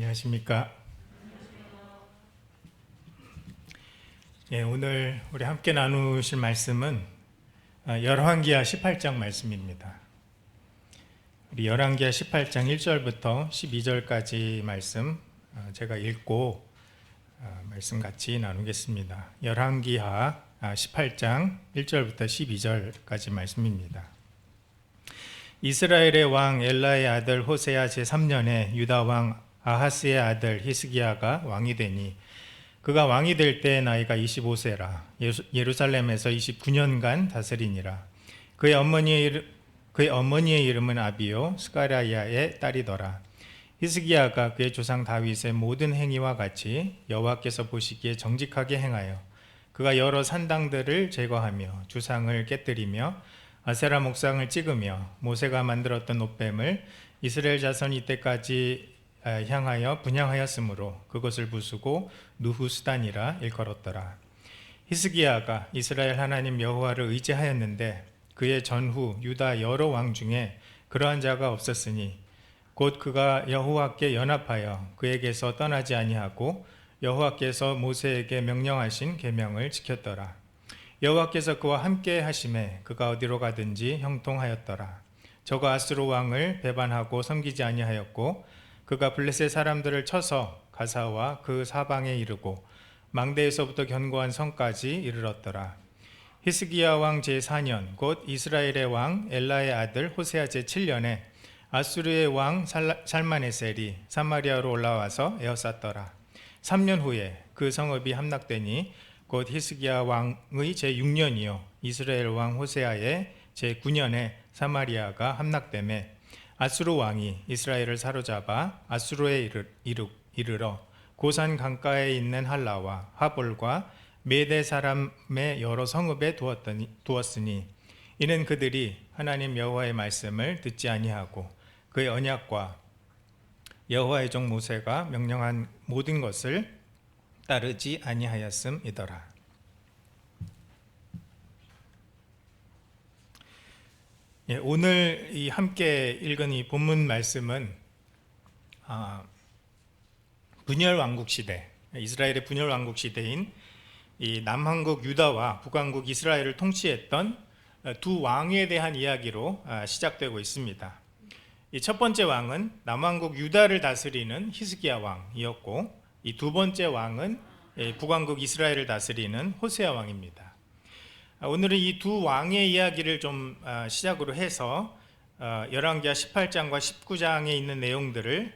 안녕하십니까. 오늘 우리 함께 나누실 말씀은 열왕기하 18장 말씀입니다. 우리 열왕기하 18장 1절부터 12절까지 말씀 제가 읽고 말씀 같이 나누겠습니다. 열왕기하 18장 1절부터 12절까지 말씀입니다. 이스라엘의 왕 엘라의 아들 호세아 제3년에 유다 왕 아하스의 아들 히스기야가 왕이 되니 그가 왕이 될 때 나이가 25세라 예루살렘에서 29년간 다스리니라. 그의 어머니의 이름은 아비요 스가랴야의 딸이더라. 히스기야가 그의 조상 다윗의 모든 행위와 같이 여호와께서 보시기에 정직하게 행하여 그가 여러 산당들을 제거하며 주상을 깨뜨리며 아세라 목상을 찍으며 모세가 만들었던 놋뱀을 이스라엘 자손이 이때까지 향하여 분향하였으므로 그것을 부수고 누후스단이라 일컬었더라. 히스기야가 이스라엘 하나님 여호와를 의지하였는데 그의 전후 유다 여러 왕 중에 그러한 자가 없었으니 곧 그가 여호와께 연합하여 그에게서 떠나지 아니하고 여호와께서 모세에게 명령하신 계명을 지켰더라. 여호와께서 그와 함께 하심에 그가 어디로 가든지 형통하였더라. 저가 아수르 왕을 배반하고 섬기지 아니하였고 그가 블레셋 사람들을 쳐서 가사와 그 사방에 이르고 망대에서부터 견고한 성까지 이르렀더라. 히스기야 왕 제4년 곧 이스라엘의 왕 엘라의 아들 호세아 제7년에 아수르의 왕 살마네셀이 사마리아로 올라와서 에워쌌더라. 3년 후에 그 성읍이 함락되니 곧 히스기야 왕의 제6년이요 이스라엘 왕 호세아의 제9년에 사마리아가 함락되매 아수르 왕이 이스라엘을 사로잡아 아수르에 이르러 고산 강가에 있는 할라와 하볼과 메대 사람의 여러 성읍에 두었으니 이는 그들이 하나님 여호와의 말씀을 듣지 아니하고 그의 언약과 여호와의 종 모세가 명령한 모든 것을 따르지 아니하였음이더라. 오늘 이 함께 읽은 이 본문 말씀은 분열 왕국 시대, 이스라엘의 분열 왕국 시대인 이 남왕국 유다와 북왕국 이스라엘을 통치했던 두 왕에 대한 이야기로 시작되고 있습니다. 이 첫 번째 왕은 남왕국 유다를 다스리는 히스기야 왕이었고 이 두 번째 왕은 북왕국 이스라엘을 다스리는 호세아 왕입니다. 오늘은 이 두 왕의 이야기를 좀 시작으로 해서 열왕기하 18장과 19장에 있는 내용들을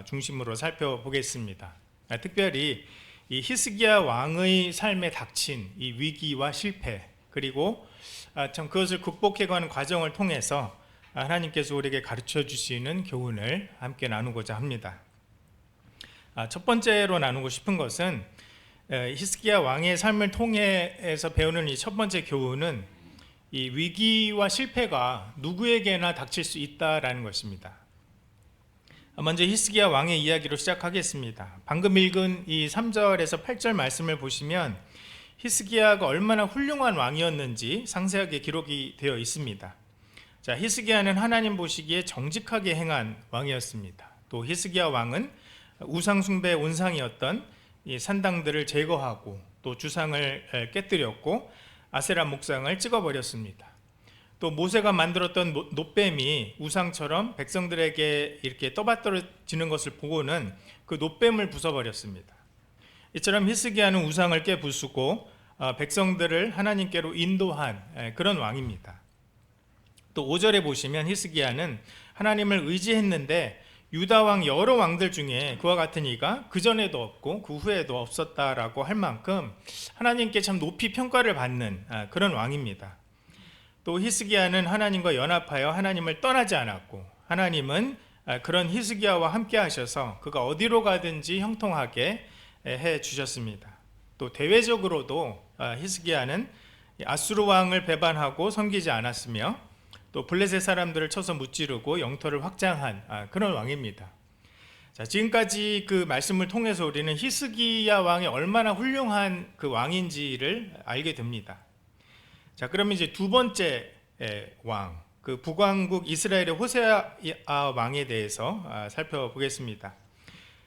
중심으로 살펴보겠습니다. 특별히 이 히스기야 왕의 삶에 닥친 이 위기와 실패 그리고 참 그것을 극복해가는 과정을 통해서 하나님께서 우리에게 가르쳐 주시는 교훈을 함께 나누고자 합니다. 첫 번째로 나누고 싶은 것은 히스기야 왕의 삶을 통해서 배우는 이 첫 번째 교훈은 이 위기와 실패가 누구에게나 닥칠 수 있다라는 것입니다. 먼저 히스기야 왕의 이야기로 시작하겠습니다. 방금 읽은 이 3절에서 8절 말씀을 보시면 히스기야가 얼마나 훌륭한 왕이었는지 상세하게 기록이 되어 있습니다. 자, 히스기야는 하나님 보시기에 정직하게 행한 왕이었습니다. 또 히스기야 왕은 우상 숭배의 온상이었던 이 산당들을 제거하고 또 주상을 깨뜨렸고 아세라 목상을 찍어버렸습니다. 또 모세가 만들었던 놋뱀이 우상처럼 백성들에게 이렇게 떠받들어지는 것을 보고는 그 놋뱀을 부숴버렸습니다. 이처럼 히스기야는 우상을 깨부수고 백성들을 하나님께로 인도한 그런 왕입니다. 또 5절에 보시면 히스기야는 하나님을 의지했는데 유다 왕 여러 왕들 중에 그와 같은 이가 그 전에도 없고 그 후에도 없었다라고 할 만큼 하나님께 참 높이 평가를 받는 그런 왕입니다. 또 히스기야는 하나님과 연합하여 하나님을 떠나지 않았고 하나님은 그런 히스기야와 함께 하셔서 그가 어디로 가든지 형통하게 해 주셨습니다. 또 대외적으로도 히스기야는 아수르 왕을 배반하고 섬기지 않았으며 또 블레셋 사람들을 쳐서 무찌르고 영토를 확장한 그런 왕입니다. 자, 지금까지 그 말씀을 통해서 우리는 히스기야 왕이 얼마나 훌륭한 그 왕인지를 알게 됩니다. 자, 그러면 이제 두 번째 왕, 그 북왕국 이스라엘의 호세아 왕에 대해서 살펴보겠습니다.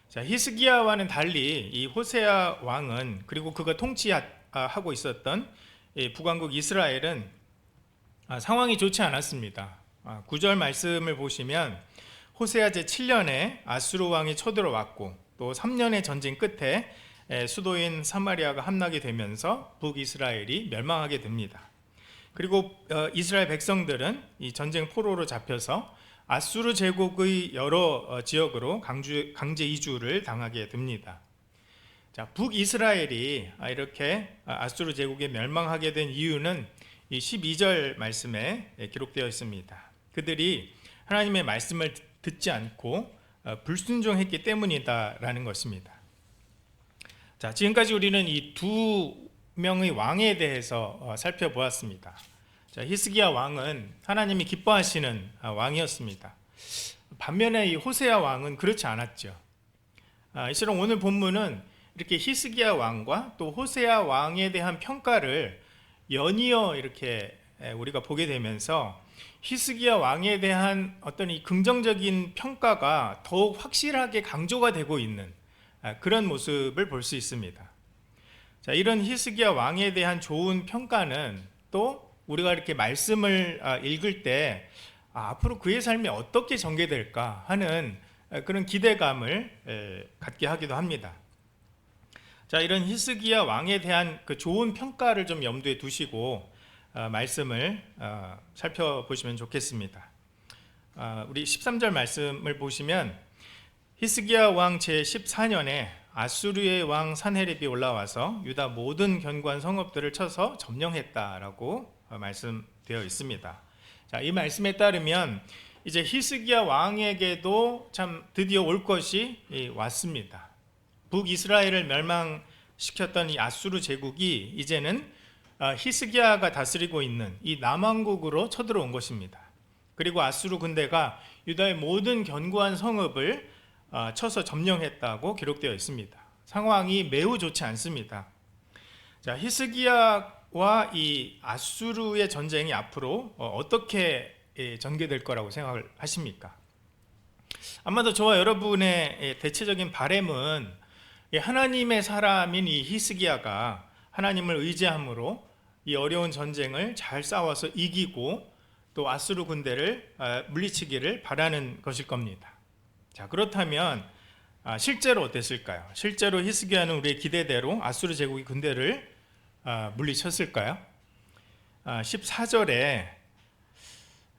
자, 히스기야와는 달리 이 호세아 왕은, 그리고 그가 통치하고 있었던 이 북왕국 이스라엘은 상황이 좋지 않았습니다. 9절 말씀을 보시면 호세아 제7년에 아수르 왕이 쳐들어왔고, 또 3년의 전쟁 끝에 수도인 사마리아가 함락이 되면서 북이스라엘이 멸망하게 됩니다. 그리고 이스라엘 백성들은 이 전쟁 포로로 잡혀서 아수르 제국의 여러 지역으로 강제 이주를 당하게 됩니다. 자, 북이스라엘이 이렇게 아수르 제국에 멸망하게 된 이유는 이 12절 말씀에 기록되어 있습니다. 그들이 하나님의 말씀을 듣지 않고 불순종했기 때문이다라는 것입니다. 자, 지금까지 우리는 이 두 명의 왕에 대해서 살펴보았습니다. 자, 히스기야 왕은 하나님이 기뻐하시는 왕이었습니다. 반면에 이 호세아 왕은 그렇지 않았죠. 이처럼 오늘 본문은 이렇게 히스기야 왕과 또 호세아 왕에 대한 평가를 연이어 이렇게 우리가 보게 되면서 히스기야 왕에 대한 어떤 이 긍정적인 평가가 더욱 확실하게 강조가 되고 있는 그런 모습을 볼 수 있습니다. 자, 이런 히스기야 왕에 대한 좋은 평가는 또 우리가 이렇게 말씀을 읽을 때 앞으로 그의 삶이 어떻게 전개될까 하는 그런 기대감을 갖게 하기도 합니다. 자, 이런 히스기야 왕에 대한 그 좋은 평가를 좀 염두에 두시고 말씀을 살펴보시면 좋겠습니다. 우리 13절 말씀을 보시면 히스기야 왕 제14년에 아수르의 왕 산헤립이 올라와서 유다 모든 견고한 성읍들을 쳐서 점령했다라고 말씀되어 있습니다. 자, 이 말씀에 따르면 이제 히스기야 왕에게도 참 드디어 올 것이 왔습니다. 북이스라엘을 멸망시켰던 이 아수르 제국이 이제는 히스기야가 다스리고 있는 이 남왕국으로 쳐들어온 것입니다. 그리고 아수르 군대가 유다의 모든 견고한 성읍을 쳐서 점령했다고 기록되어 있습니다. 상황이 매우 좋지 않습니다. 자, 히스기야와 이 아수르의 전쟁이 앞으로 어떻게 전개될 거라고 생각을 하십니까? 아마도 저와 여러분의 대체적인 바람은 하나님의 사람인 이 히스기야가 하나님을 의지함으로 이 어려운 전쟁을 잘 싸워서 이기고 또 아수르 군대를 물리치기를 바라는 것일 겁니다. 자, 그렇다면 실제로 어땠을까요? 실제로 히스기야는 우리의 기대대로 아수르 제국의 군대를 물리쳤을까요? 14절에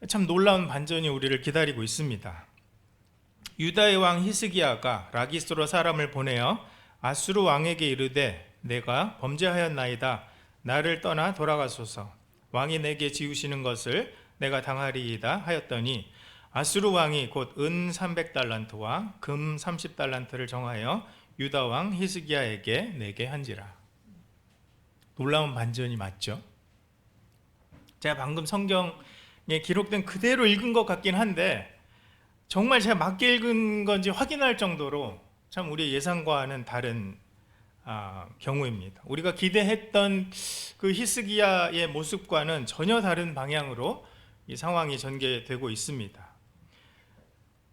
참 놀라운 반전이 우리를 기다리고 있습니다. 유다의 왕 히스기야가 라기스로 사람을 보내어 아수르 왕에게 이르되 내가 범죄하였나이다. 나를 떠나 돌아가소서. 왕이 내게 지우시는 것을 내가 당하리이다 하였더니 아수르 왕이 곧 은 300달란트와 금 30달란트를 정하여 유다 왕 히스기야에게 내게 한지라. 놀라운 반전이 맞죠? 제가 방금 성경에 기록된 그대로 읽은 것 같긴 한데 정말 제가 맞게 읽은 건지 확인할 정도로 참 우리의 예상과는 다른 경우입니다. 우리가 기대했던 그 히스기야의 모습과는 전혀 다른 방향으로 이 상황이 전개되고 있습니다.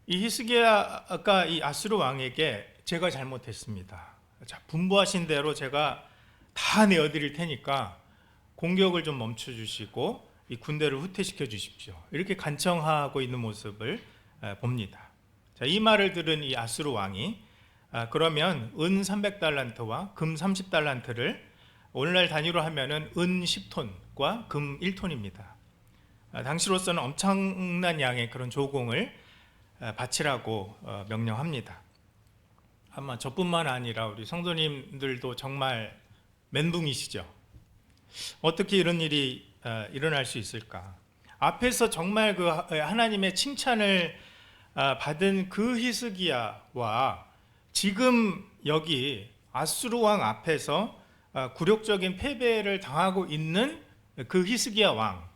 이 히스기야가 이 아수르 왕에게 제가 잘못했습니다. 자, 분부하신 대로 제가 다 내어드릴 테니까 공격을 좀 멈춰주시고 이 군대를 후퇴시켜 주십시오. 이렇게 간청하고 있는 모습을 봅니다. 자, 이 말을 들은 이 아수르 왕이 그러면 은 300달란트와 금 30달란트를 오늘날 단위로 하면은 은 10톤과 금 1톤입니다. 당시로서는 엄청난 양의 그런 조공을 바치라고 명령합니다. 아마 저뿐만 아니라 우리 성도님들도 정말 멘붕이시죠. 어떻게 이런 일이 일어날 수 있을까? 앞에서 정말 그 하나님의 칭찬을 받은 그 히스기야와 지금 여기 아수르 왕 앞에서 굴욕적인 패배를 당하고 있는 그 히스기야 왕,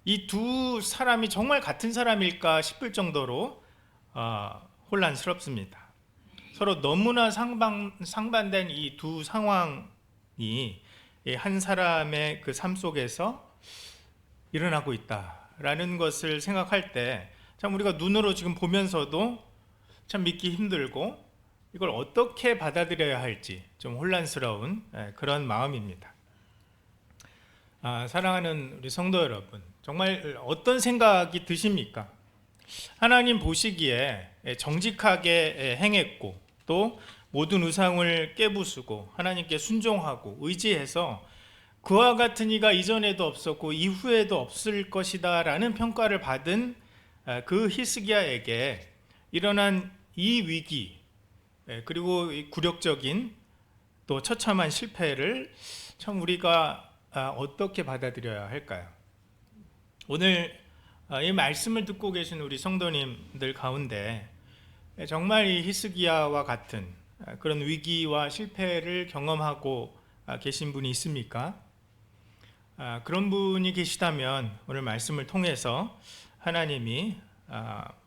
이 두 사람이 정말 같은 사람일까 싶을 정도로 혼란스럽습니다. 서로 너무나 상반된 이 두 상황이 한 사람의 그 삶 속에서 일어나고 있다라는 것을 생각할 때 참 우리가 눈으로 지금 보면서도 참 믿기 힘들고 이걸 어떻게 받아들여야 할지 좀 혼란스러운 그런 마음입니다. 사랑하는 우리 성도 여러분, 정말 어떤 생각이 드십니까? 하나님 보시기에 정직하게 행했고 또 모든 우상을 깨부수고 하나님께 순종하고 의지해서 그와 같은 이가 이전에도 없었고 이후에도 없을 것이다 라는 평가를 받은 그 히스기야에게 일어난 이 위기, 그리고 이 굴욕적인 또 처참한 실패를 참 우리가 어떻게 받아들여야 할까요? 오늘 이 말씀을 듣고 계신 우리 성도님들 가운데 정말 이 히스기야와 같은 그런 위기와 실패를 경험하고 계신 분이 있습니까? 그런 분이 계시다면 오늘 말씀을 통해서 하나님이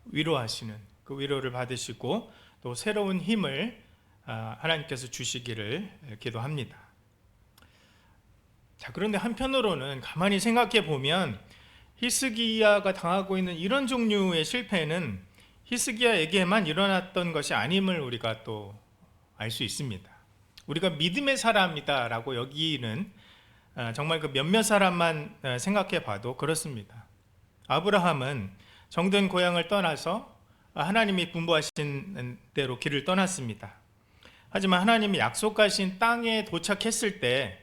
위로하시는 그 위로를 받으시고 또 새로운 힘을 하나님께서 주시기를 기도합니다. 자, 그런데 한편으로는 가만히 생각해 보면 히스기야가 당하고 있는 이런 종류의 실패는 히스기야에게만 일어났던 것이 아님을 우리가 또 알 수 있습니다. 우리가 믿음의 사람이다라고 여기는 정말 그 몇몇 사람만 생각해 봐도 그렇습니다. 아브라함은 정든 고향을 떠나서 하나님이 분부하신 대로 길을 떠났습니다. 하지만 하나님이 약속하신 땅에 도착했을 때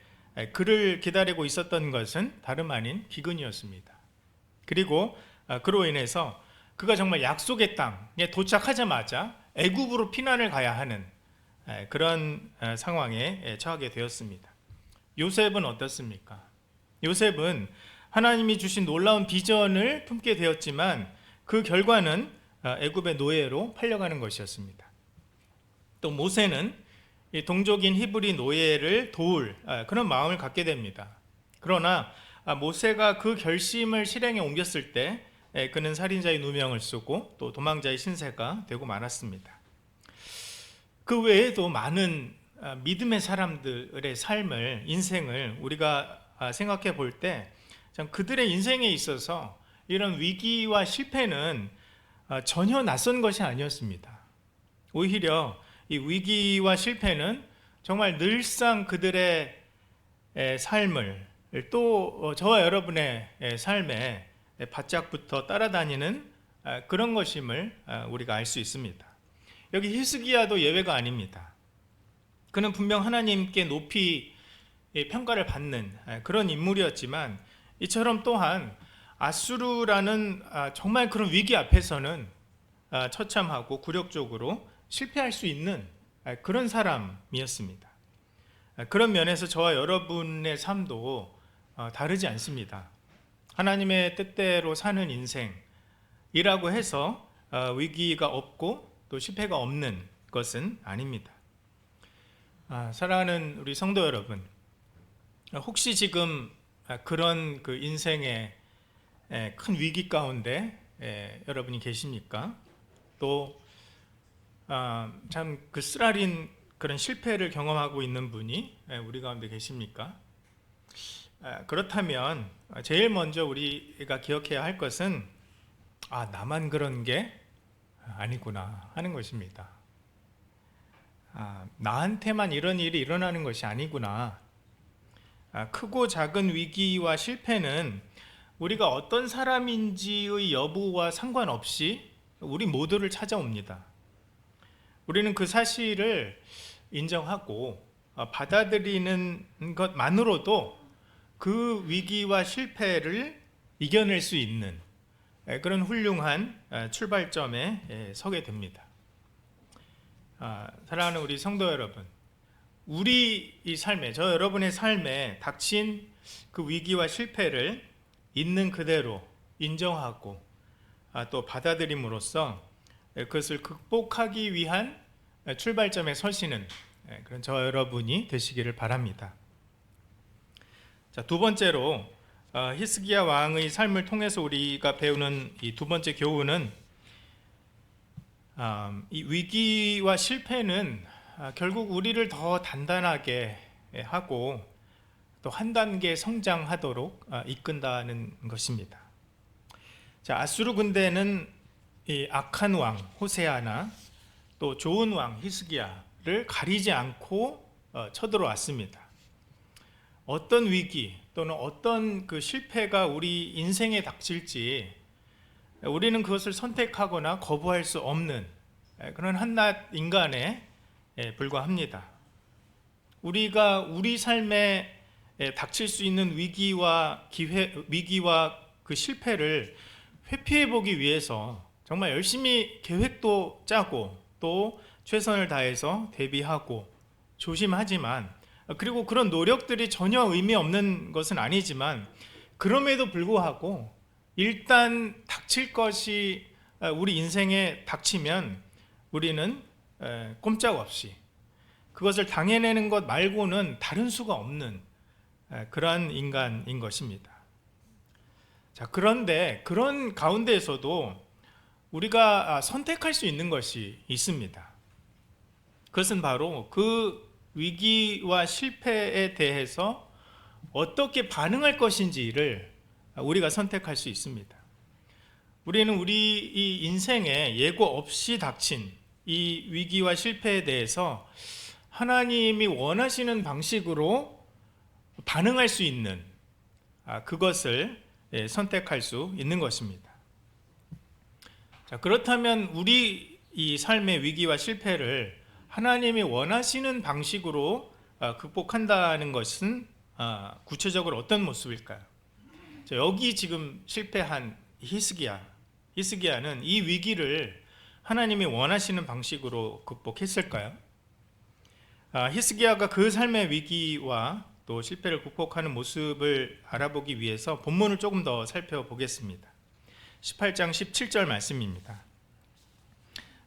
그를 기다리고 있었던 것은 다름 아닌 기근이었습니다. 그리고 그로 인해서 그가 정말 약속의 땅에 도착하자마자 애굽으로 피난을 가야 하는 그런 상황에 처하게 되었습니다. 요셉은 어떻습니까? 요셉은 하나님이 주신 놀라운 비전을 품게 되었지만 그 결과는 애굽의 노예로 팔려가는 것이었습니다. 또 모세는 동족인 히브리 노예를 도울 그런 마음을 갖게 됩니다. 그러나 모세가 그 결심을 실행에 옮겼을 때 그는 살인자의 누명을 쓰고 또 도망자의 신세가 되고 말았습니다. 그 외에도 많은 믿음의 사람들의 삶을, 인생을 우리가 생각해 볼 때 그들의 인생에 있어서 이런 위기와 실패는 전혀 낯선 것이 아니었습니다. 오히려 이 위기와 실패는 정말 늘상 그들의 삶을 또 저와 여러분의 삶에 바짝부터 따라다니는 그런 것임을 우리가 알 수 있습니다. 여기 히스기야도 예외가 아닙니다. 그는 분명 하나님께 높이 평가를 받는 그런 인물이었지만 이처럼 또한 아수르라는 정말 그런 위기 앞에서는 처참하고 굴욕적으로 실패할 수 있는 그런 사람이었습니다. 그런 면에서 저와 여러분의 삶도 다르지 않습니다. 하나님의 뜻대로 사는 인생이라고 해서 위기가 없고 또 실패가 없는 것은 아닙니다. 사랑하는 우리 성도 여러분, 혹시 지금 그런 그 인생의 큰 위기 가운데 여러분이 계십니까? 또 참 그 쓰라린 그런 실패를 경험하고 있는 분이 우리 가운데 계십니까? 그렇다면 제일 먼저 우리가 기억해야 할 것은 나만 그런 게 아니구나 하는 것입니다. 나한테만 이런 일이 일어나는 것이 아니구나. 크고 작은 위기와 실패는 우리가 어떤 사람인지의 여부와 상관없이 우리 모두를 찾아옵니다. 우리는 그 사실을 인정하고 받아들이는 것만으로도 그 위기와 실패를 이겨낼 수 있는 그런 훌륭한 출발점에 서게 됩니다. 사랑하는 우리 성도 여러분, 우리 이 삶에, 저 여러분의 삶에 닥친 그 위기와 실패를 있는 그대로 인정하고 또 받아들임으로써 그것을 극복하기 위한 출발점에 서시는 그런 저 여러분이 되시기를 바랍니다. 자, 두 번째로 히스기야 왕의 삶을 통해서 우리가 배우는 이 두 번째 교훈은 이 위기와 실패는 결국 우리를 더 단단하게 하고 또 한 단계 성장하도록 이끈다는 것입니다. 자, 아수르 군대는 이 악한 왕 호세아나 또 좋은 왕 히스기야를 가리지 않고 쳐들어왔습니다. 어떤 위기 또는 어떤 그 실패가 우리 인생에 닥칠지 우리는 그것을 선택하거나 거부할 수 없는 그런 한낱 인간에 불과합니다. 우리가 우리 삶에 닥칠 수 있는 위기와 그 실패를 회피해 보기 위해서 정말 열심히 계획도 짜고 또 최선을 다해서 대비하고 조심하지만, 그리고 그런 노력들이 전혀 의미 없는 것은 아니지만, 그럼에도 불구하고 일단 닥칠 것이 우리 인생에 닥치면 우리는 꼼짝없이 그것을 당해내는 것 말고는 다른 수가 없는 그러한 인간인 것입니다. 자, 그런데 그런 가운데에서도 우리가 선택할 수 있는 것이 있습니다. 그것은 바로 그 위기와 실패에 대해서 어떻게 반응할 것인지를 우리가 선택할 수 있습니다. 우리는 우리 이 인생에 예고 없이 닥친 이 위기와 실패에 대해서 하나님이 원하시는 방식으로 반응할 수 있는 그것을 선택할 수 있는 것입니다. 자, 그렇다면 우리 이 삶의 위기와 실패를 하나님이 원하시는 방식으로 극복한다는 것은 구체적으로 어떤 모습일까요? 자, 여기 지금 실패한 히스기야는 이 위기를 하나님이 원하시는 방식으로 극복했을까요? 히스기야가 그 삶의 위기와 또 실패를 극복하는 모습을 알아보기 위해서 본문을 조금 더 살펴보겠습니다. 18장 17절 말씀입니다.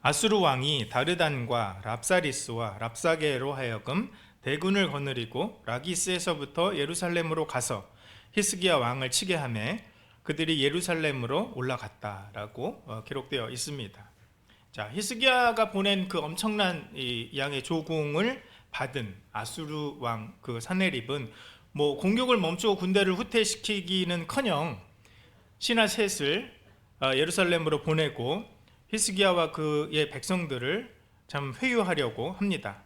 아수르 왕이 다르단과 랍사리스와 랍사게로 하여금 대군을 거느리고 라기스에서부터 예루살렘으로 가서 히스기야 왕을 치게 하며 그들이 예루살렘으로 올라갔다라고 기록되어 있습니다. 자, 히스기야가 보낸 그 엄청난 이 양의 조공을 받은 아수르 왕 그 사네립은 공격을 멈추고 군대를 후퇴시키기는커녕 신하 셋을 예루살렘으로 보내고 히스기야와 그의 백성들을 참 회유하려고 합니다.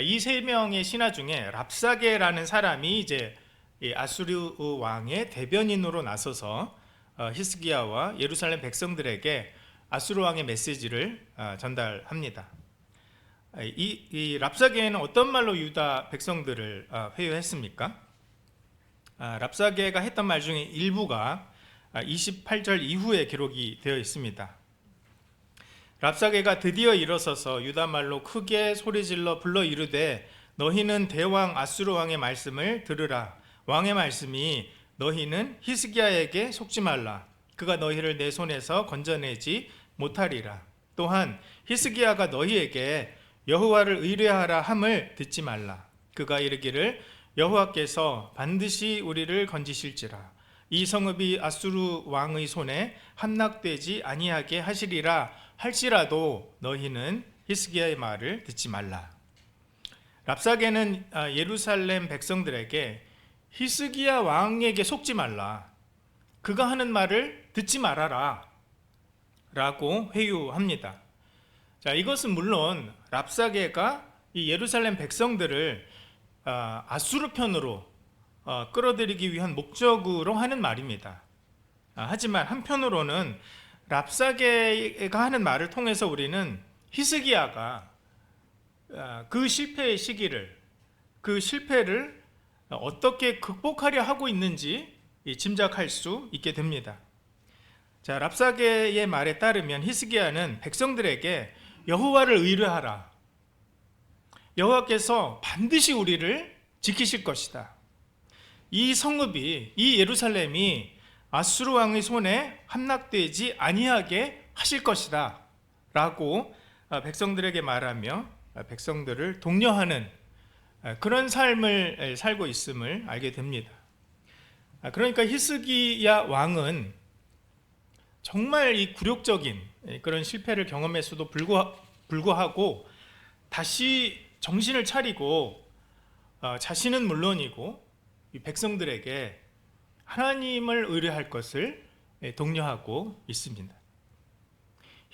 이 세 명의 신하 중에 랍사게라는 사람이 이제 아수르 왕의 대변인으로 나서서 히스기야와 예루살렘 백성들에게 아수르 왕의 메시지를 전달합니다. 이 랍사게는 어떤 말로 유다 백성들을 회유했습니까? 랍사게가 했던 말 중에 일부가 28절 이후에 기록이 되어 있습니다. 랍사게가 드디어 일어서서 유다 말로 크게 소리질러 불러 이르되 너희는 대왕 아수르 왕의 말씀을 들으라. 왕의 말씀이 너희는 히스기야에게 속지 말라. 그가 너희를 내 손에서 건져내지 못하리라. 또한 히스기야가 너희에게 여호와를 의뢰하라 함을 듣지 말라. 그가 이르기를 여호와께서 반드시 우리를 건지실지라. 이 성읍이 아수르 왕의 손에 함락되지 아니하게 하시리라 할지라도 너희는 히스기야의 말을 듣지 말라. 랍사게는 예루살렘 백성들에게 히스기야 왕에게 속지 말라. 그가 하는 말을 듣지 말아라 라고 회유합니다. 자, 이것은 물론 랍사게가 이 예루살렘 백성들을 아수르 편으로 끌어들이기 위한 목적으로 하는 말입니다. 하지만 한편으로는 랍사게가 하는 말을 통해서 우리는 히스기야가 그 실패의 시기를, 그 실패를 어떻게 극복하려 하고 있는지 짐작할 수 있게 됩니다. 자, 랍사게의 말에 따르면 히스기야는 백성들에게 여호와를 의뢰하라. 여호와께서 반드시 우리를 지키실 것이다. 이 성읍이, 이 예루살렘이 아수르 왕의 손에 함락되지 아니하게 하실 것이다 라고 백성들에게 말하며 백성들을 독려하는 그런 삶을 살고 있음을 알게 됩니다. 그러니까 히스기야 왕은 정말 이 굴욕적인 그런 실패를 경험했어도 불구하고 다시 정신을 차리고 자신은 물론이고 이 백성들에게 하나님을 의뢰할 것을 독려하고 있습니다.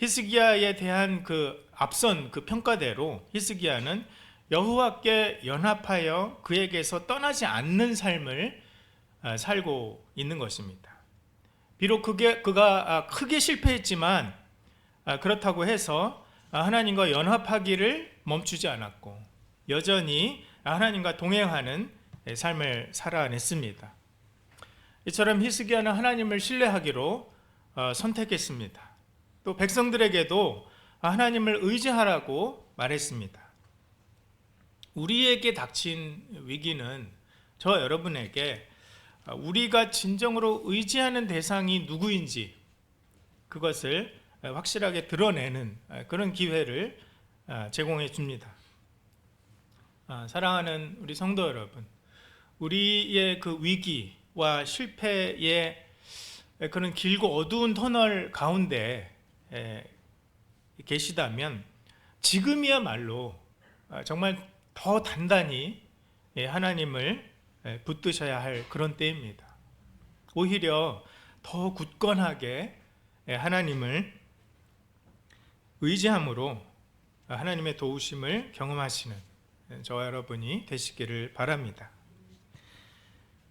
히스기야에 대한 그 앞선 그 평가대로 히스기야는 여호와께 연합하여 그에게서 떠나지 않는 삶을 살고 있는 것입니다. 비록 그가 크게 실패했지만 그렇다고 해서 하나님과 연합하기를 멈추지 않았고 여전히 하나님과 동행하는 삶을 살아냈습니다. 이처럼 히스기야는 하나님을 신뢰하기로 선택했습니다. 또 백성들에게도 하나님을 의지하라고 말했습니다. 우리에게 닥친 위기는 저 여러분에게 우리가 진정으로 의지하는 대상이 누구인지 그것을 확실하게 드러내는 그런 기회를 제공해 줍니다. 사랑하는 우리 성도 여러분, 우리의 그 위기와 실패의 그런 길고 어두운 터널 가운데 계시다면 지금이야말로 정말 더 단단히 하나님을 붙드셔야 할 그런 때입니다. 오히려 더 굳건하게 하나님을 의지함으로 하나님의 도우심을 경험하시는 저와 여러분이 되시기를 바랍니다.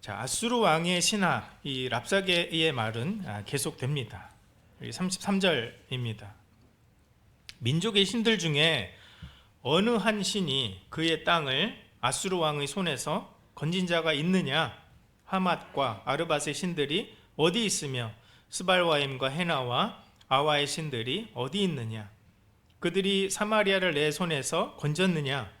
자, 아수르 왕의 신하 이 랍사게의 말은 계속됩니다. 33절입니다. 민족의 신들 중에 어느 한 신이 그의 땅을 아수르 왕의 손에서 건진 자가 있느냐? 하맛과 아르밧의 신들이 어디 있으며 스발와임과 헤나와 아와의 신들이 어디 있느냐? 그들이 사마리아를 내 손에서 건졌느냐?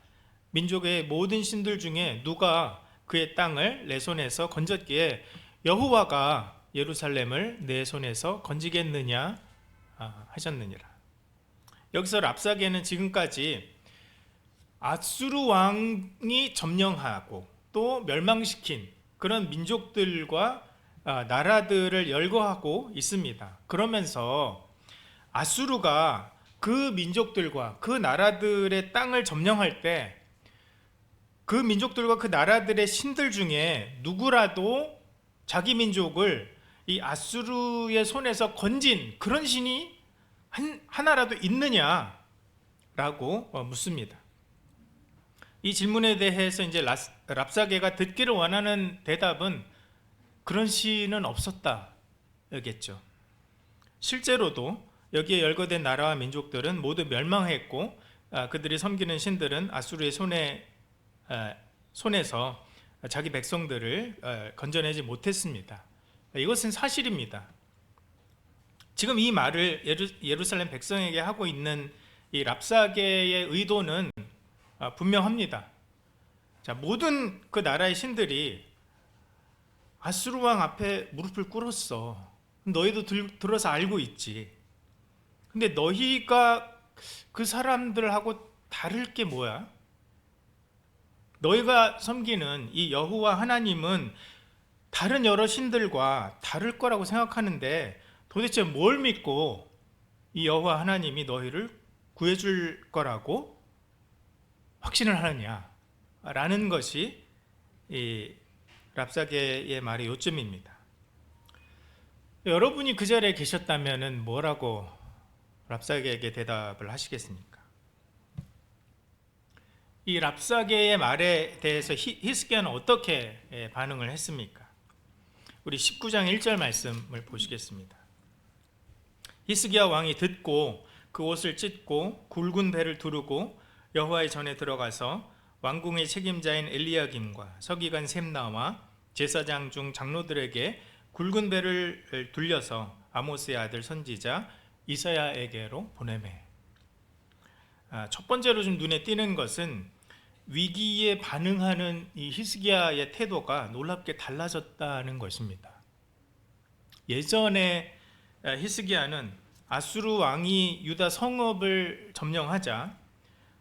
민족의 모든 신들 중에 누가 그의 땅을 내 손에서 건졌기에 여호와가 예루살렘을 내 손에서 건지겠느냐 하셨느니라. 여기서 랍사게는 지금까지 아수르 왕이 점령하고 또 멸망시킨 그런 민족들과 나라들을 열거하고 있습니다. 그러면서 아수르가 그 민족들과 그 나라들의 땅을 점령할 때 그 민족들과 그 나라들의 신들 중에 누구라도 자기 민족을 이 아수르의 손에서 건진 그런 신이 하나라도 있느냐라고 묻습니다. 이 질문에 대해서 이제 랍사게가 듣기를 원하는 대답은 그런 신은 없었다겠죠. 실제로도 여기에 열거된 나라와 민족들은 모두 멸망했고 그들이 섬기는 신들은 아수르의 손에서 자기 백성들을 건져내지 못했습니다. 이것은 사실입니다. 지금 이 말을 예루살렘 백성에게 하고 있는 이 랍사게의 의도는 분명합니다. 자, 모든 그 나라의 신들이 아수르 왕 앞에 무릎을 꿇었어. 너희도 들어서 알고 있지. 근데 너희가 그 사람들하고 다를 게 뭐야? 너희가 섬기는 이 여호와 하나님은 다른 여러 신들과 다를 거라고 생각하는데 도대체 뭘 믿고 이 여호와 하나님이 너희를 구해줄 거라고 확신을 하느냐라는 것이 이 랍사게의 말의 요점입니다. 여러분이 그 자리에 계셨다면 뭐라고 랍사게에게 대답을 하시겠습니까? 이 랍사게의 말에 대해서 히스기야는 어떻게 반응을 했습니까? 우리 19장 1절 말씀을 보시겠습니다. 히스기야 왕이 듣고 그 옷을 찢고 굵은 배를 두르고 여호와의 전에 들어가서 왕궁의 책임자인 엘리야김과 서기관 셈나와 제사장 중 장로들에게 굵은 배를 둘려서 아모스의 아들 선지자 이사야에게로 보내매. 첫 번째로 좀 눈에 띄는 것은 위기에 반응하는 이 히스기야의 태도가 놀랍게 달라졌다는 것입니다. 예전에 히스기야는 아수르 왕이 유다 성읍을 점령하자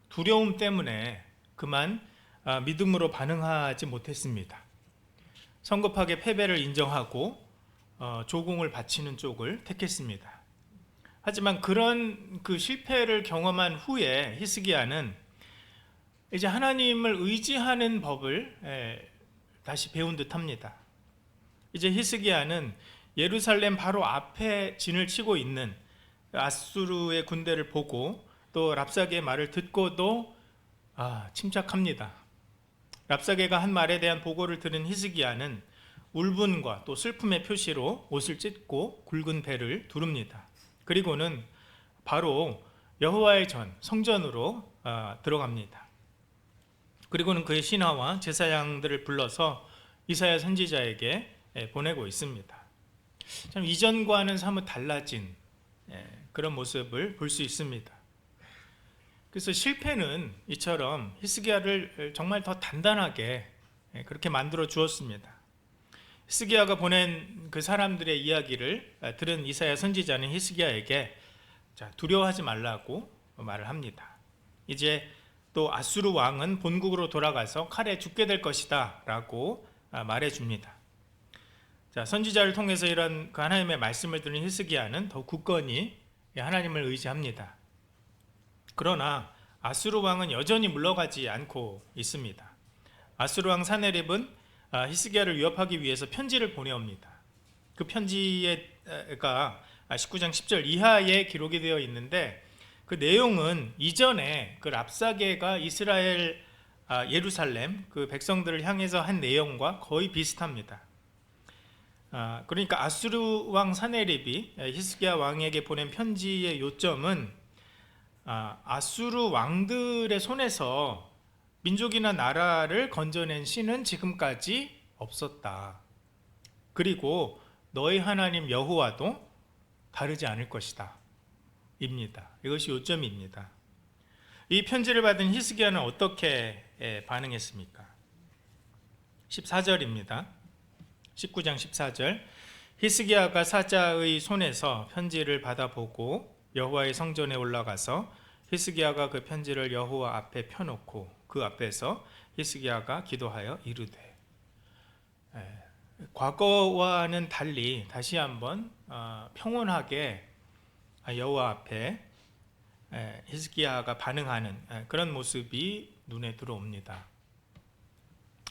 두려움 때문에 그만 믿음으로 반응하지 못했습니다. 성급하게 패배를 인정하고 조공을 바치는 쪽을 택했습니다. 하지만 그런 그 실패를 경험한 후에 히스기야는 이제 하나님을 의지하는 법을 다시 배운 듯합니다. 이제 히스기야는 예루살렘 바로 앞에 진을 치고 있는 아수르의 군대를 보고 또 랍사게의 말을 듣고도 침착합니다. 랍사게가 한 말에 대한 보고를 들은 히스기야는 울분과 또 슬픔의 표시로 옷을 찢고 굵은 배를 두릅니다. 그리고는 바로 여호와의 전 성전으로 들어갑니다. 그리고는 그의 신하와 제사장들을 불러서 이사야 선지자에게 보내고 있습니다. 참 이전과는 사뭇 달라진 그런 모습을 볼 수 있습니다. 그래서 실패는 이처럼 히스기야를 정말 더 단단하게 그렇게 만들어 주었습니다. 히스기야가 보낸 그 사람들의 이야기를 들은 이사야 선지자는 히스기야에게 두려워하지 말라고 말을 합니다. 이제 또 아수르 왕은 본국으로 돌아가서 칼에 죽게 될 것이다 라고 말해줍니다. 선지자를 통해서 이런 그 하나님의 말씀을 들은 히스기야는 더 굳건히 하나님을 의지합니다. 그러나 아수르 왕은 여전히 물러가지 않고 있습니다. 아수르 왕 사네립은 히스기야를 위협하기 위해서 편지를 보내옵니다. 그 편지가 19장 10절 이하에 기록이 되어 있는데 그 내용은 이전에 그 랍사게가 이스라엘 예루살렘 그 백성들을 향해서 한 내용과 거의 비슷합니다. 그러니까 아수르 왕 사네립이 히스기야 왕에게 보낸 편지의 요점은 아수르 왕들의 손에서 민족이나 나라를 건져낸 신은 지금까지 없었다. 그리고 너희 하나님 여호와도 다르지 않을 것이다. 입니다. 이것이 요점입니다. 이 편지를 받은 히스기야는 어떻게 반응했습니까? 14절입니다. 19장 14절 히스기야가 사자의 손에서 편지를 받아보고 여호와의 성전에 올라가서 히스기야가 그 편지를 여호와 앞에 펴놓고 그 앞에서 히스기야가 기도하여 이르되 과거와는 달리 다시 한번 평온하게 여호와 앞에 히스기야가 반응하는 그런 모습이 눈에 들어옵니다.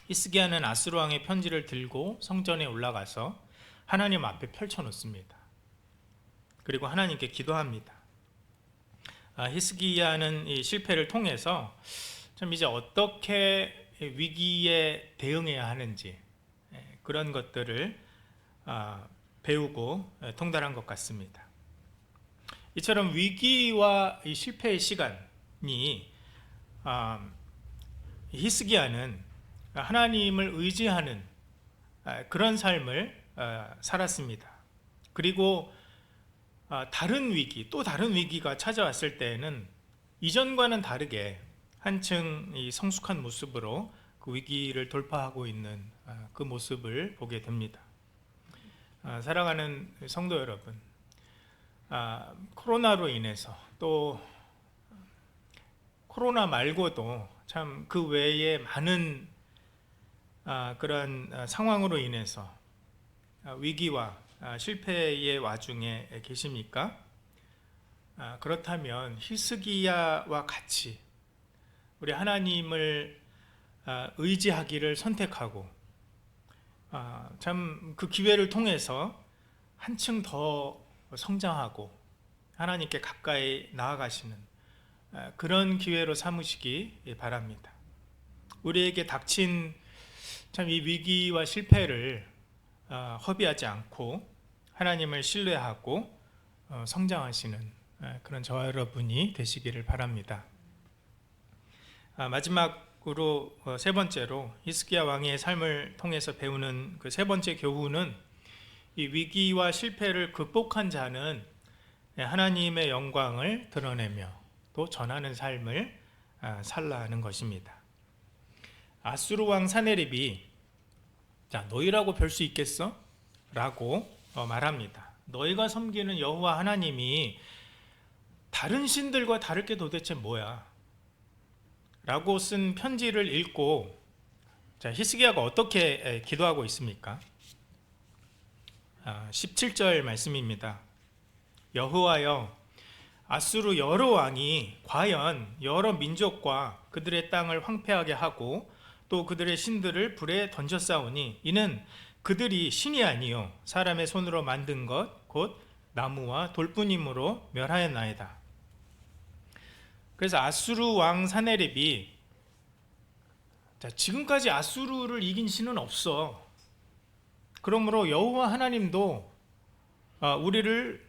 히스기야는 아수르 왕의 편지를 들고 성전에 올라가서 하나님 앞에 펼쳐놓습니다. 그리고 하나님께 기도합니다. 히스기야는 이 실패를 통해서 좀 이제 어떻게 위기에 대응해야 하는지 그런 것들을 배우고 통달한 것 같습니다. 이처럼 위기와 이 실패의 시간이 히스기야는 하나님을 의지하는 그런 삶을 살았습니다. 그리고 다른 위기, 또 다른 위기가 찾아왔을 때에는 이전과는 다르게 한층 이 성숙한 모습으로 그 위기를 돌파하고 있는 그 모습을 보게 됩니다. 사랑하는 성도 여러분, 코로나로 인해서 또 코로나 말고도 참 그 외에 많은 그런 상황으로 인해서 위기와 실패의 와중에 계십니까? 그렇다면 히스기야와 같이 우리 하나님을 의지하기를 선택하고 참 그 기회를 통해서 한층 더 성장하고 하나님께 가까이 나아가시는 그런 기회로 삼으시기 바랍니다. 우리에게 닥친 참 이 위기와 실패를 허비하지 않고 하나님을 신뢰하고 성장하시는 그런 저와 여러분이 되시기를 바랍니다. 마지막으로 세 번째로 히스기야 왕의 삶을 통해서 배우는 그 세 번째 교훈은 이 위기와 실패를 극복한 자는 하나님의 영광을 드러내며 또 전하는 삶을 살라 하는 것입니다. 아수르 왕 사네립이 너희라고 별 수 있겠어? 라고 말합니다. 너희가 섬기는 여호와 하나님이 다른 신들과 다를 게 도대체 뭐야? 라고 쓴 편지를 읽고 히스기야가 어떻게 기도하고 있습니까? 17절 말씀입니다. 여호와여, 아수르 여러 왕이 과연 여러 민족과 그들의 땅을 황폐하게 하고 또 그들의 신들을 불에 던졌사오니 이는 그들이 신이 아니요 사람의 손으로 만든 것 곧 나무와 돌뿐임으로 멸하였나이다. 그래서 아수르 왕 사네립이 지금까지 아수르를 이긴 신은 없어. 그러므로 여호와 하나님도 우리를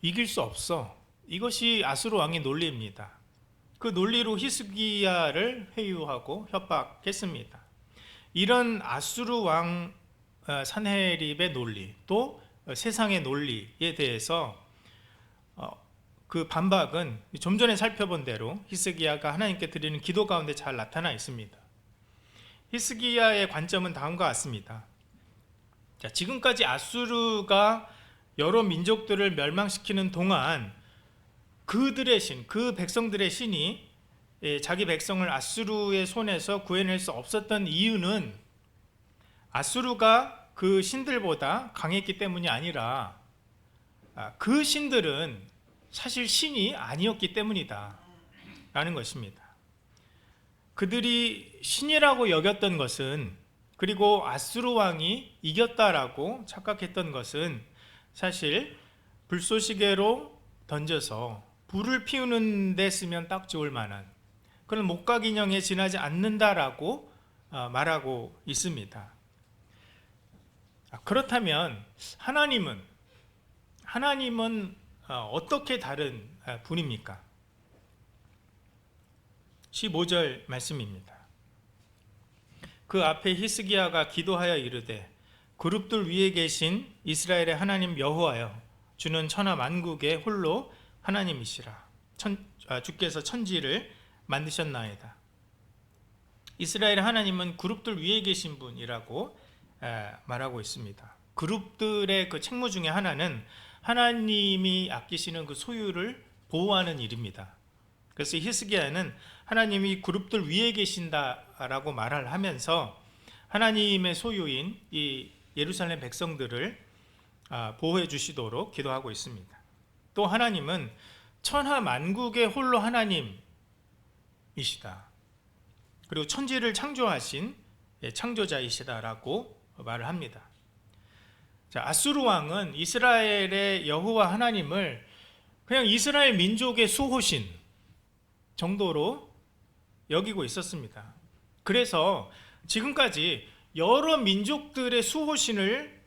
이길 수 없어. 이것이 아수르 왕의 논리입니다. 그 논리로 히스기야를 회유하고 협박했습니다. 이런 아수르 왕 산헤립의 논리, 또 세상의 논리에 대해서 그 반박은 좀 전에 살펴본 대로 히스기야가 하나님께 드리는 기도 가운데 잘 나타나 있습니다. 히스기야의 관점은 다음과 같습니다. 자, 지금까지 아수르가 여러 민족들을 멸망시키는 동안 그들의 신, 그 백성들의 신이 자기 백성을 아수르의 손에서 구해낼 수 없었던 이유는 아수르가 그 신들보다 강했기 때문이 아니라 그 신들은 사실 신이 아니었기 때문이다 라는 것입니다. 그들이 신이라고 여겼던 것은, 그리고 아수르 왕이 이겼다라고 착각했던 것은 사실 불쏘시개로 던져서 불을 피우는 데 쓰면 딱 좋을 만한 그런 목각 인형에 지나지 않는다라고 말하고 있습니다. 그렇다면 하나님은 어떻게 다른 분입니까? 15절 말씀입니다. 그 앞에 히스기야가 기도하여 이르되 그룹들 위에 계신 이스라엘의 하나님 여호와여, 주는 천하 만국의 홀로 하나님이시라. 주께서 천지를 만드셨나이다. 이스라엘의 하나님은 그룹들 위에 계신 분이라고 말하고 있습니다. 그룹들의 그 책무 중에 하나는 하나님이 아끼시는 그 소유를 보호하는 일입니다. 그래서 히스기야는 하나님이 그룹들 위에 계신다라고 말을 하면서 하나님의 소유인 이 예루살렘 백성들을 보호해 주시도록 기도하고 있습니다. 또 하나님은 천하 만국의 홀로 하나님이시다. 그리고 천지를 창조하신 창조자이시다라고 말을 합니다. 자, 아수르 왕은 이스라엘의 여호와 하나님을 그냥 이스라엘 민족의 수호신 정도로 여기고 있었습니다. 그래서 지금까지 여러 민족들의 수호신을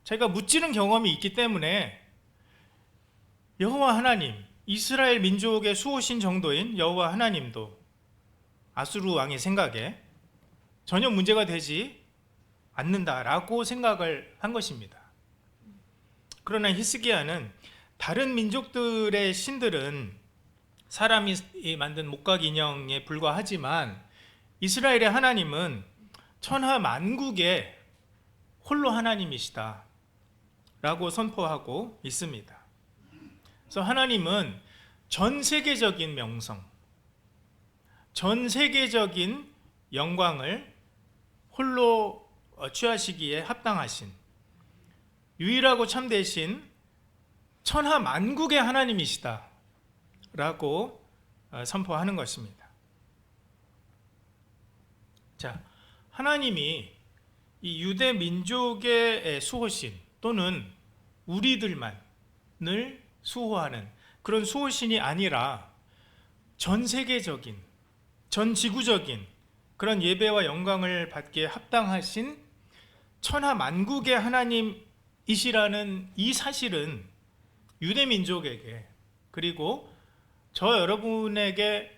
자기가 무찌른 경험이 있기 때문에 여호와 하나님, 이스라엘 민족의 수호신 정도인 여호와 하나님도 아수르 왕의 생각에 전혀 문제가 되지 않는다라고 생각을 한 것입니다. 그러나 히스기야는 다른 민족들의 신들은 사람이 만든 목각 인형에 불과하지만 이스라엘의 하나님은 천하 만국의 홀로 하나님이시다 라고 선포하고 있습니다. 그래서 하나님은 전 세계적인 명성, 전 세계적인 영광을 홀로 취하시기에 합당하신 유일하고 참되신 천하 만국의 하나님이시다 라고 선포하는 것입니다. 자, 하나님이 이 유대 민족의 수호신 또는 우리들만을 수호하는 그런 수호신이 아니라 전 세계적인, 전 지구적인 그런 예배와 영광을 받기에 합당하신 천하 만국의 하나님이시라는 이 사실은 유대 민족에게, 그리고 저 여러분에게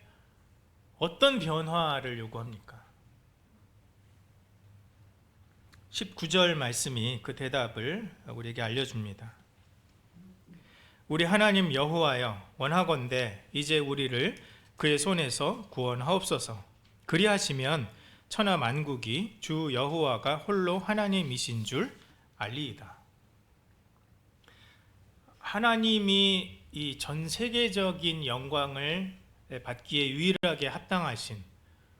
어떤 변화를 요구합니까? 19절 말씀이 그 대답을 우리에게 알려줍니다. 우리 하나님 여호와여, 원하건대 이제 우리를 그의 손에서 구원하옵소서. 그리하시면 천하 만국이 주 여호와가 홀로 하나님이신 줄 알리이다. 하나님이 이 전 세계적인 영광을 받기에 유일하게 합당하신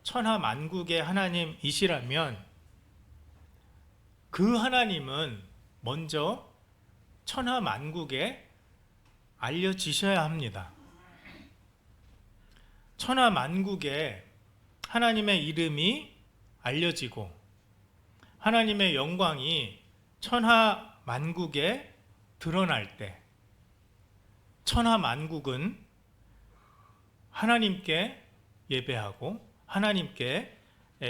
천하 만국의 하나님이시라면 그 하나님은 먼저 천하 만국에 알려지셔야 합니다. 천하 만국에 하나님의 이름이 알려지고 하나님의 영광이 천하 만국에 드러날 때, 천하 만국은 하나님께 예배하고 하나님께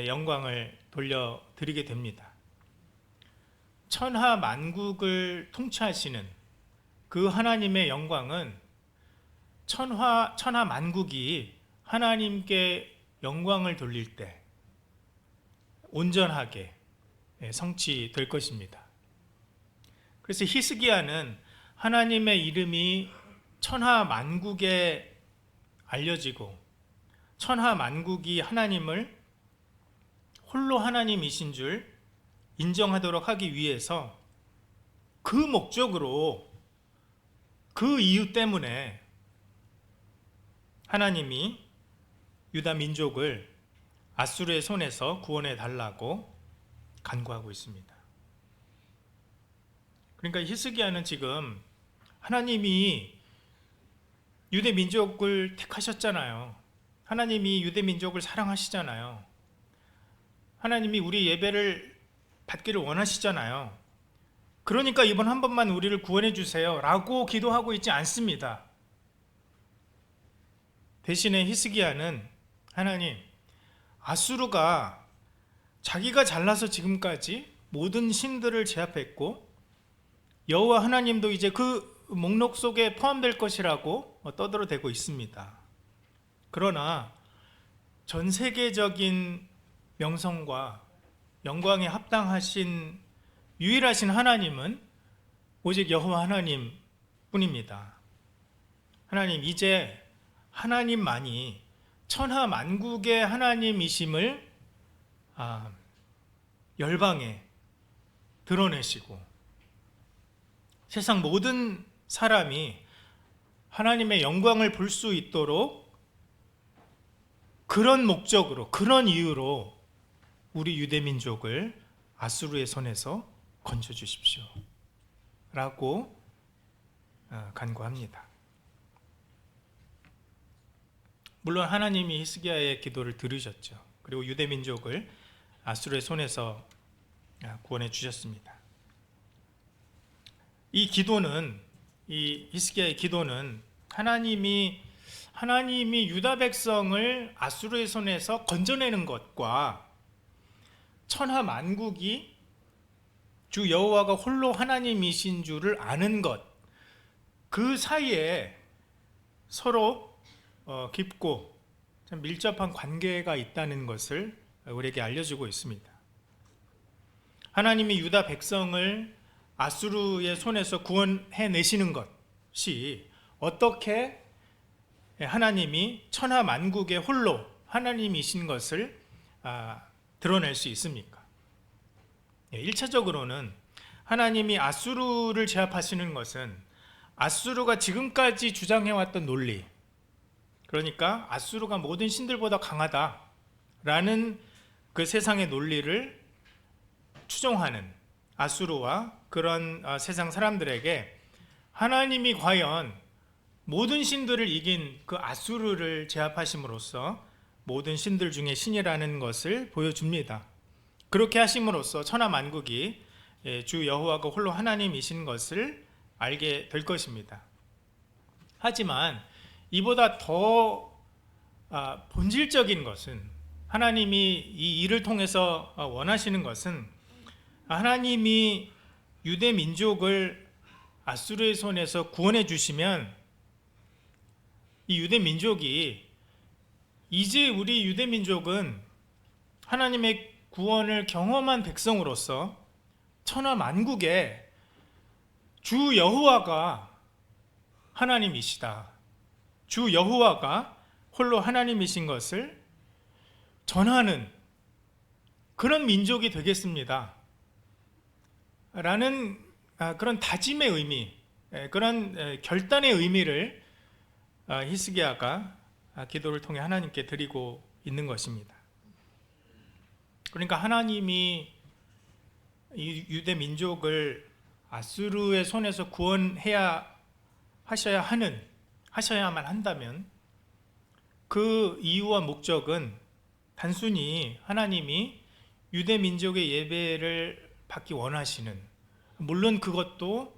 영광을 돌려드리게 됩니다. 천하 만국을 통치하시는 그 하나님의 영광은 천하 만국이 하나님께 영광을 돌릴 때 온전하게 성취될 것입니다. 그래서 히스기야는 하나님의 이름이 천하 만국에 알려지고 천하 만국이 하나님을 홀로 하나님이신 줄 인정하도록 하기 위해서 그 목적으로 그 이유 때문에 하나님이 유다 민족을 아수르의 손에서 구원해 달라고 간구하고 있습니다. 그러니까 히스기야는 지금 하나님이 유대 민족을 택하셨잖아요. 하나님이 유대 민족을 사랑하시잖아요. 하나님이 우리 예배를 받기를 원하시잖아요. 그러니까 이번 한 번만 우리를 구원해 주세요 라고 기도하고 있지 않습니다. 대신에 히스기야는 하나님, 아수르가 자기가 잘나서 지금까지 모든 신들을 제압했고 여호와 하나님도 이제 그 목록 속에 포함될 것이라고 떠들어대고 있습니다. 그러나 전 세계적인 명성과 영광에 합당하신 유일하신 하나님은 오직 여호와 하나님 뿐입니다. 하나님, 이제 하나님만이 천하 만국의 하나님이심을 열방에 드러내시고 세상 모든 사람이 하나님의 영광을 볼 수 있도록 그런 목적으로, 그런 이유로 우리 유대민족을 아수르의 손에서 건져주십시오 라고 간구합니다. 물론 하나님이 히스기야의 기도를 들으셨죠. 그리고 유대민족을 아수르의 손에서 구원해 주셨습니다. 이 기도는, 이 히스기야의 기도는 하나님이 유다 백성을 아수르의 손에서 건져내는 것과 천하 만국이 주 여호와가 홀로 하나님이신 줄을 아는 것, 그 사이에 서로 깊고 참 밀접한 관계가 있다는 것을 우리에게 알려주고 있습니다. 하나님이 유다 백성을 아수르의 손에서 구원해 내시는 것이 어떻게 하나님이 천하 만국의 홀로 하나님이신 것을 드러낼 수 있습니까? 1차적으로는 하나님이 아수르를 제압하시는 것은 아수르가 지금까지 주장해왔던 논리, 그러니까 아수르가 모든 신들보다 강하다라는 그 세상의 논리를 추종하는 아수르와 그런 세상 사람들에게 하나님이 과연 모든 신들을 이긴 그 아수르를 제압하심으로써 모든 신들 중에 신이라는 것을 보여줍니다. 그렇게 하심으로써 천하 만국이 주 여호와가 홀로 하나님이신 것을 알게 될 것입니다. 하지만 이보다 더 본질적인 것은, 하나님이 이 일을 통해서 원하시는 것은 하나님이 유대 민족을 아수르의 손에서 구원해 주시면 이 유대 민족이, 이제 우리 유대 민족은 하나님의 구원을 경험한 백성으로서 천하 만국에 주 여호와가 하나님이시다, 주 여호와가 홀로 하나님이신 것을 전하는 그런 민족이 되겠습니다 라는 그런 다짐의 의미, 그런 결단의 의미를 히스기야가 기도를 통해 하나님께 드리고 있는 것입니다. 그러니까 하나님이 이 유대 민족을 아수르의 손에서 구원해야 하셔야만 한다면 그 이유와 목적은 단순히 하나님이 유대 민족의 예배를 받기 원하시는, 물론 그것도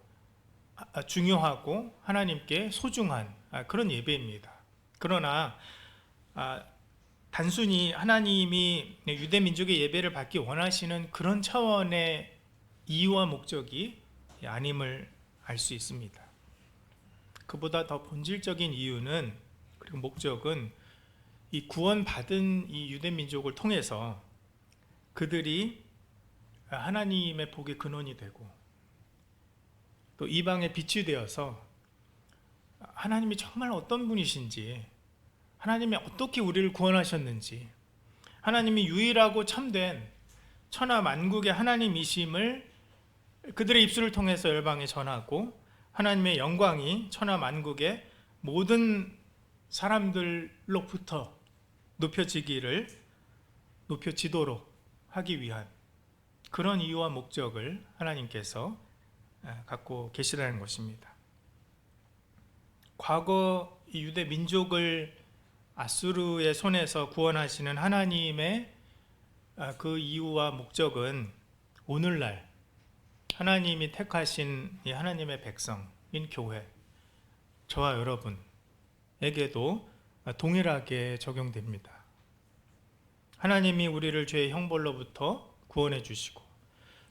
중요하고 하나님께 소중한 그런 예배입니다. 그러나 단순히 하나님이 유대 민족의 예배를 받기 원하시는 그런 차원의 이유와 목적이 아님을 알 수 있습니다. 그보다 더 본질적인 이유는, 그리고 목적은, 이 구원받은 이 유대 민족을 통해서 그들이 하나님의 복의 근원이 되고 또 이방의 빛이 되어서 하나님이 정말 어떤 분이신지, 하나님이 어떻게 우리를 구원하셨는지, 하나님이 유일하고 참된 천하 만국의 하나님이심을 그들의 입술을 통해서 열방에 전하고, 하나님의 영광이 천하 만국의 모든 사람들로부터 높여지도록 하기 위한 그런 이유와 목적을 하나님께서 갖고 계시다는 것입니다. 과거 이 유대 민족을 아수르의 손에서 구원하시는 하나님의 그 이유와 목적은 오늘날 하나님이 택하신 이 하나님의 백성인 교회, 저와 여러분에게도 동일하게 적용됩니다. 하나님이 우리를 죄의 형벌로부터 구원해 주시고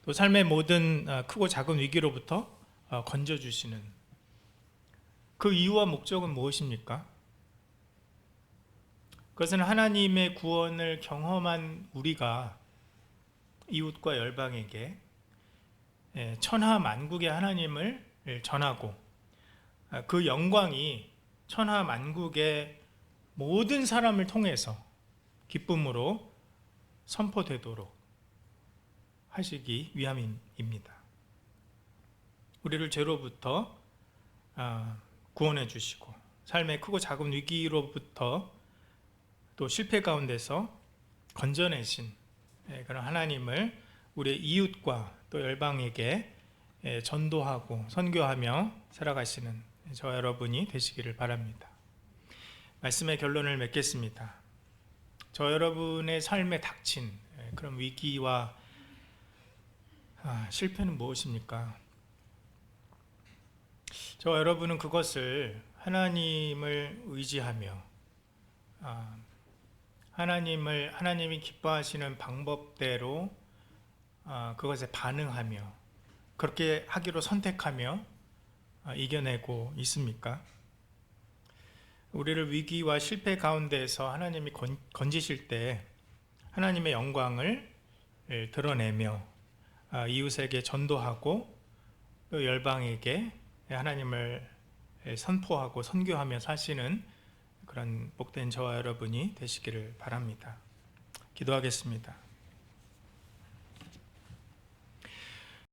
또 삶의 모든 크고 작은 위기로부터 건져 주시는 그 이유와 목적은 무엇입니까? 그것은 하나님의 구원을 경험한 우리가 이웃과 열방에게 천하 만국의 하나님을 전하고, 그 영광이 천하 만국의 모든 사람을 통해서 기쁨으로 선포되도록 하시기 위함입니다. 우리를 죄로부터 구원해 주시고 삶의 크고 작은 위기로부터 또 실패 가운데서 건져내신 그런 하나님을 우리의 이웃과 또 열방에게 전도하고 선교하며 살아가시는 저와 여러분이 되시기를 바랍니다. 말씀의 결론을 맺겠습니다. 저 여러분의 삶에 닥친 그런 위기와 실패는 무엇입니까? 저와 여러분은 그것을 하나님을 의지하며 하나님이 기뻐하시는 방법대로 그것에 반응하며 그렇게 하기로 선택하며 이겨내고 있습니까? 우리를 위기와 실패 가운데에서 하나님이 건지실 때 하나님의 영광을 드러내며 이웃에게 전도하고 또 열방에게 하나님을 선포하고 선교하며 사시는 그런 복된 저와 여러분이 되시기를 바랍니다. 기도하겠습니다.